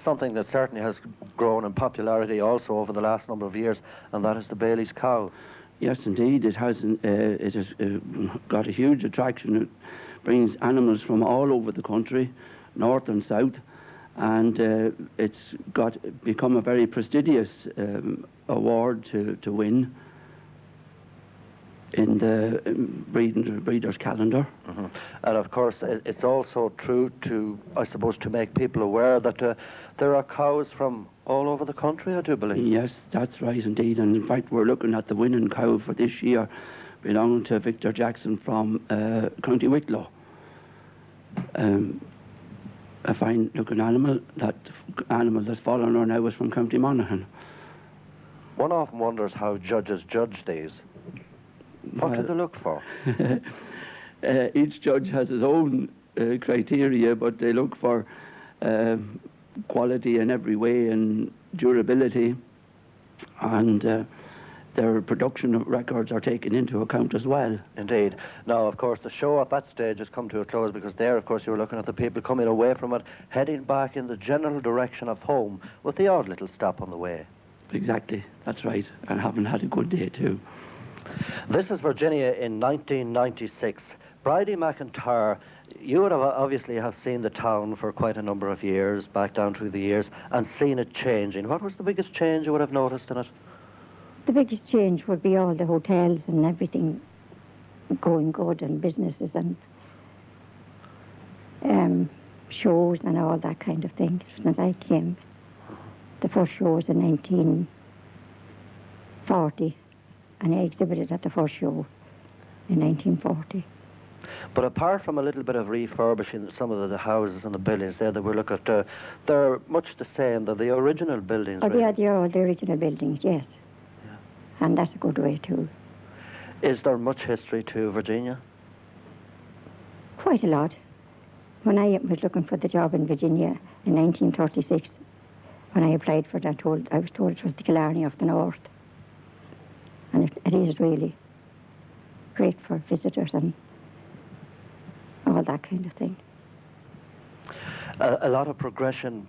something that certainly has grown in popularity also over the last number of years, and that is the Bailey's cow. Yes, indeed, it has got a huge attraction. It brings animals from all over the country, north and south, and it's become a very prestigious award to win in the breeders' calendar. Mm-hmm. And of course, it's also true to, I suppose, to make people aware that there are cows from all over the country, I do believe. Yes, that's right indeed. And in fact, we're looking at the winning cow for this year, belonging to Victor Jackson from County Wicklow. A fine looking animal. That animal that's fallen on now is from County Monaghan. One often wonders how judges judge these. What do they look for? Each judge has his own criteria, but they look for quality in every way and durability, and their production records are taken into account as well. Indeed. Now, of course, the show at that stage has come to a close, because there, of course, you were looking at the people coming away from it, heading back in the general direction of home, with the odd little stop on the way. Exactly, that's right, and having had a good day too. This is Virginia in 1996. Bridie McIntyre, you would have obviously have seen the town for quite a number of years, back down through the years, and seen it changing. What was the biggest change you would have noticed in it? The biggest change would be all the hotels and everything going good, and businesses and shows and all that kind of thing. Since I came, the first show was in 1940, and I exhibited at the first show in 1940. But apart from a little bit of refurbishing some of the houses and the buildings there that we look at, they're much the same. They're the original buildings. Oh, really. they are all the original buildings, yes. Yeah. And that's a good way too. Is there much history to Virginia? Quite a lot. When I was looking for the job in Virginia in 1936, when I applied for that, I was told it was the Killarney of the North. And it is really great for visitors and all that kind of thing. A lot of progression.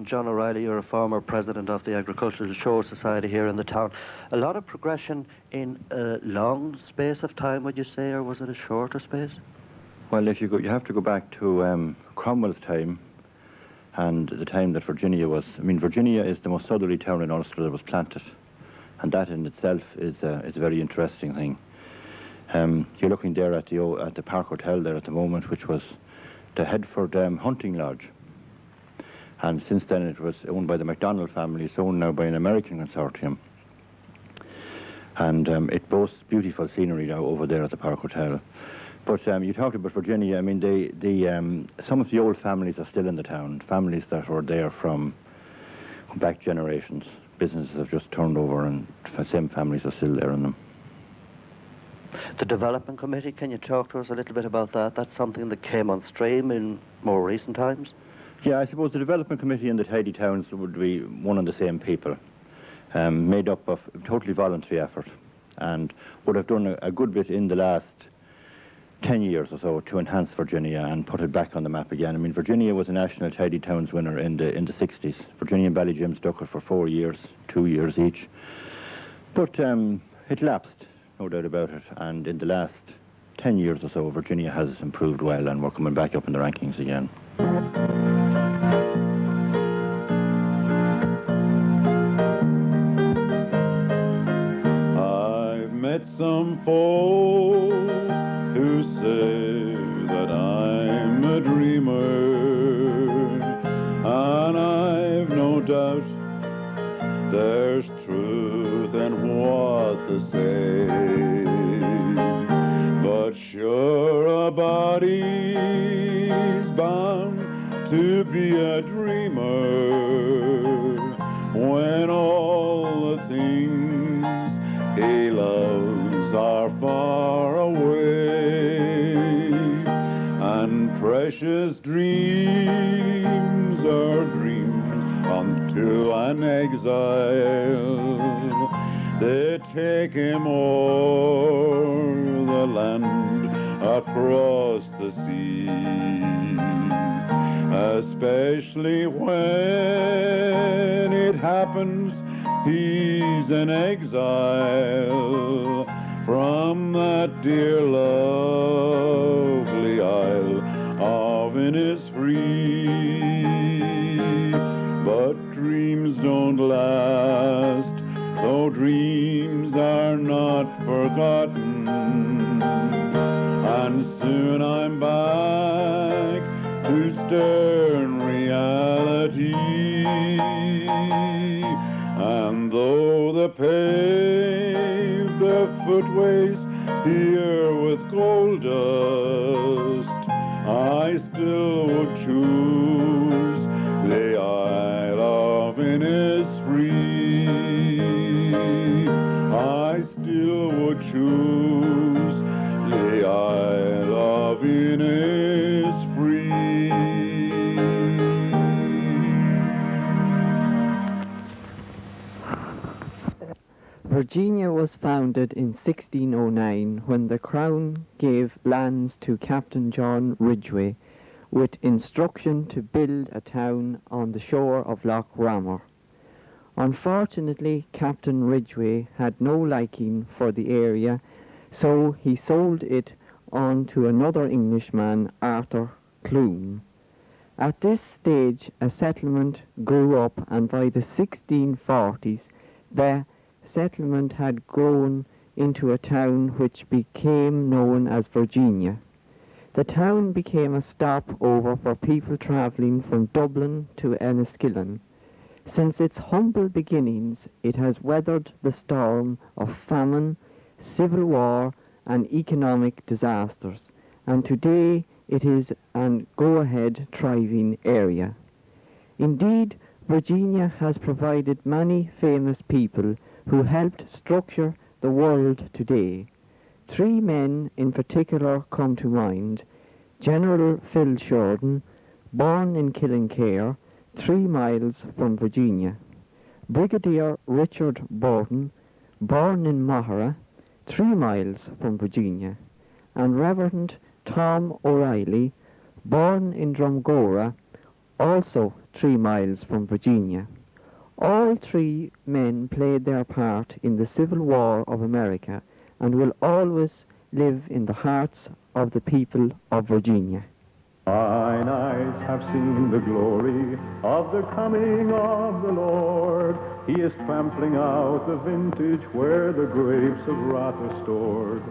John O'Reilly, you're a former president of the Agricultural Show Society here in the town. A lot of progression in a long space of time, would you say, or was it a shorter space? Well, if you have to go back to Cromwell's time, and the time that Virginia was. I mean, Virginia is the most southerly town in Ulster that was planted, and that in itself is a very interesting thing. You're looking there at the Park Hotel there at the moment, which was the Headford Hunting Lodge. And since then it was owned by the MacDonald family. It's owned now by an American consortium. And it boasts beautiful scenery now over there at the Park Hotel. But you talked about Virginia. I mean, some of the old families are still in the town, families that were there from back generations. Businesses have just turned over, and the same families are still there in them. The Development Committee, can you talk to us a little bit about that? That's something that came on stream in more recent times? Yeah, I suppose the Development Committee and the Tidy Towns would be one and the same people, made up of totally voluntary effort, and would have done a good bit in the last 10 years or so to enhance Virginia and put it back on the map again. I mean, Virginia was a National Tidy Towns winner in the 60s. Virginia and Ballyjim stuck it for 4 years, 2 years each. But it lapsed, no doubt about it. And in the last 10 years or so, Virginia has improved well, and we're coming back up in the rankings again. I've met some folks who say that I'm a dreamer, and I've no doubt there's truth in what they say. But sure, a body's bound to be a dreamer when all the things he loves are far away, and precious dreams are dreams unto an exile. They take him o'er the land across the sea, especially when happens, he's an exile from that dear lovely isle of Innisfree. But dreams don't last, though dreams are not forgotten, and soon I'm back to stern reality. And though the paved footways here with gold dust, I still would choose the Isle of Innisfree. I still would choose the Isle of Innisfree. Virginia was founded in 1609 when the Crown gave lands to Captain John Ridgway with instruction to build a town on the shore of Lough Ramor. Unfortunately, Captain Ridgway had no liking for the area, so he sold it on to another Englishman, Arthur Clune. At this stage, a settlement grew up, and by the 1640s, the settlement had grown into a town which became known as Virginia. The town became a stopover for people travelling from Dublin to Enniskillen. Since its humble beginnings, it has weathered the storm of famine, civil war, and economic disasters, and today it is an go-ahead thriving area. Indeed, Virginia has provided many famous people who helped structure the world today. Three men in particular come to mind: General Phil Sheridan, born in Killinkere, 3 miles from Virginia; Brigadier Richard Burton, born in Mahara, 3 miles from Virginia; and Reverend Tom O'Reilly, born in Drumgora, also 3 miles from Virginia. All 3 men played their part in the Civil War of America and will always live in the hearts of the people of Virginia. Mine eyes have seen the glory of the coming of the Lord. He is trampling out the vintage where the grapes of wrath are stored.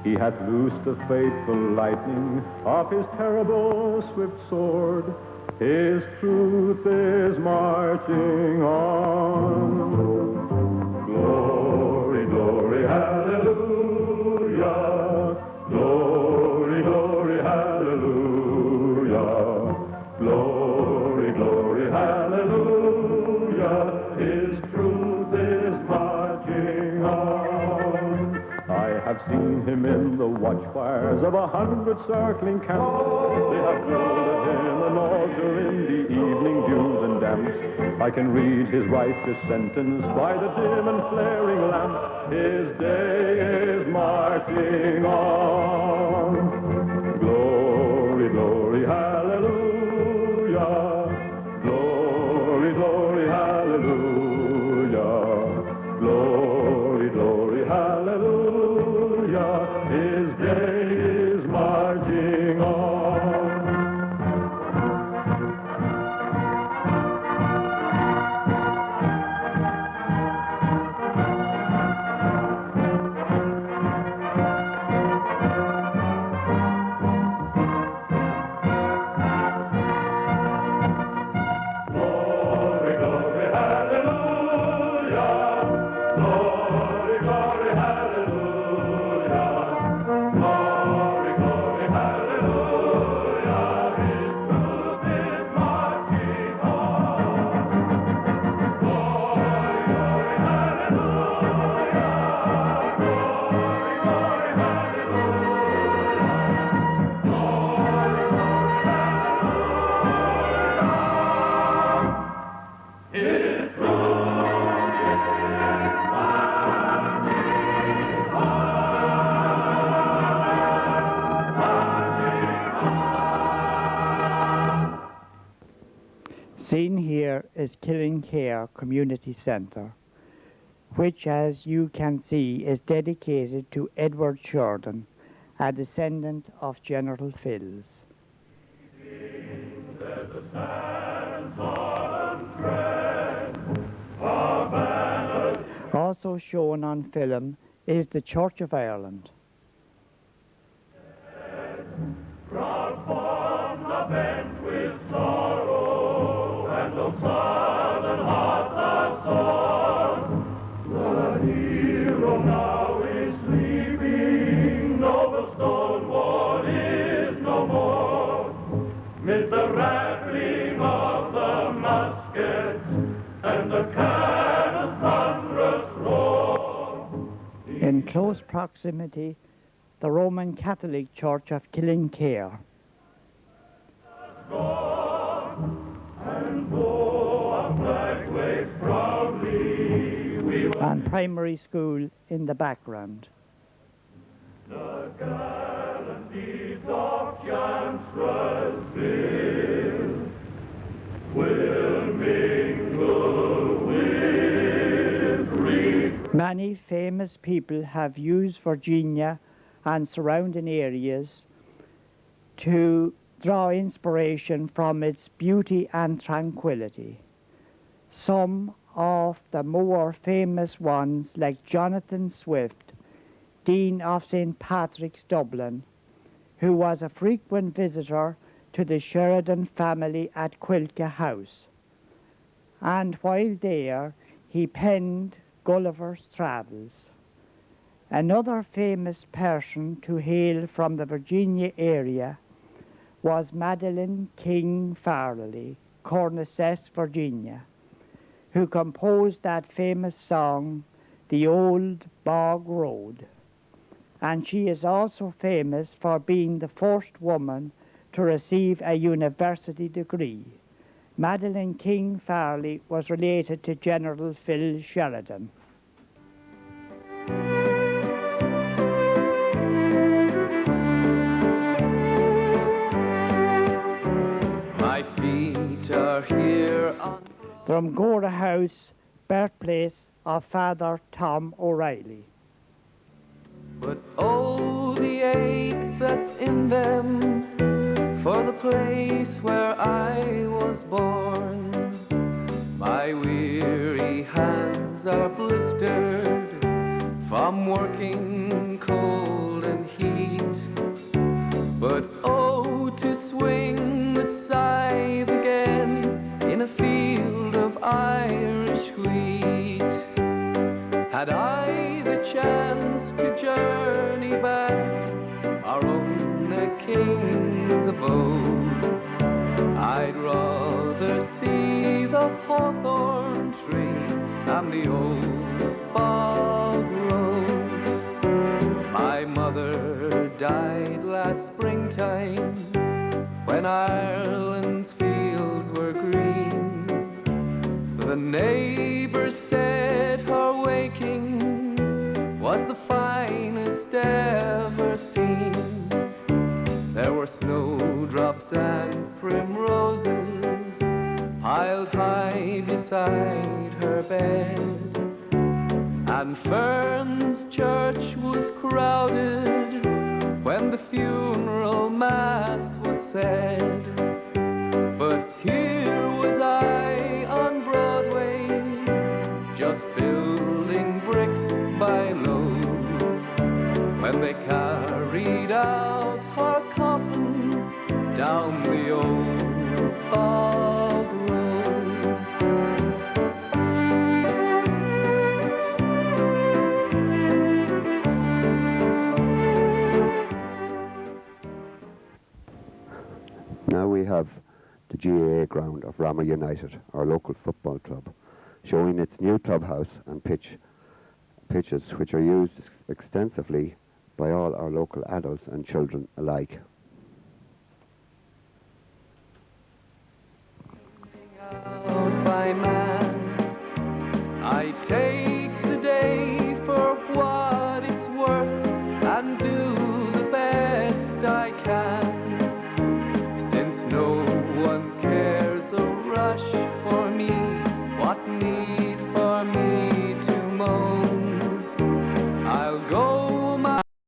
He hath loosed the fateful lightning of his terrible swift sword. His truth is marching on. Glory, glory, hallelujah. Glory, glory, hallelujah. Glory, glory, hallelujah. His truth is marching on. I have seen him in the watchfires of 100 circling camps. They have drilled at him an altar in the evening dews and damps. I can read his righteous sentence by the dim and flaring lamps. His day is marching on. Glory, glory, hallelujah. Glory, glory, hallelujah. Glory, glory, hallelujah. His day is marching on. Killinkere Community Centre, which, as you can see, is dedicated to Edward Sheridan, a descendant of General Phil's. Also shown on film is the Church of Ireland. In close proximity, the Roman Catholic Church of Killinkere. And primary school in the background. The gallant deeds of Chancellorsville will mingle with grief. Many famous people have used Virginia and surrounding areas to draw inspiration from its beauty and tranquility. Some of the more famous ones, like Jonathan Swift, Dean of St. Patrick's, Dublin, who was a frequent visitor to the Sheridan family at Killinkere House. And while there, he penned Gulliver's Travels. Another famous person to hail from the Virginia area was Madeline King Farley, Cornessess, Virginia, who composed that famous song, The Old Bog Road. And she is also famous for being the first woman to receive a university degree. Madeline King Farley was related to General Phil Sheridan. My feet are here on Drumgora House, birthplace of Father Tom O'Reilly. But oh, the ache that's in them for the place where I was born. My weary hands are blistered from working cold and heat. But oh, to swing the scythe again in a field of Irish wheat. Had I the chance to journey back our own king's abode, I'd rather see the hawthorn tree and the old bog road. My mother died last springtime when Ireland's fields were green. The neighbors said her waking was the finest ever seen. There were snowdrops and primroses piled high beside her bed, and Fern's church was crowded when the funeral mass was said. But here was I on Broadway, just building bricks by load, when they carried out her coffin down the old bog road. Now we have the GAA ground of Ramor United, our local football club, showing its new clubhouse and pitches which are used extensively by all our local adults and children alike. By man, I take the day for what it's worth and do the best I can. Since no one cares a rush for me, what need for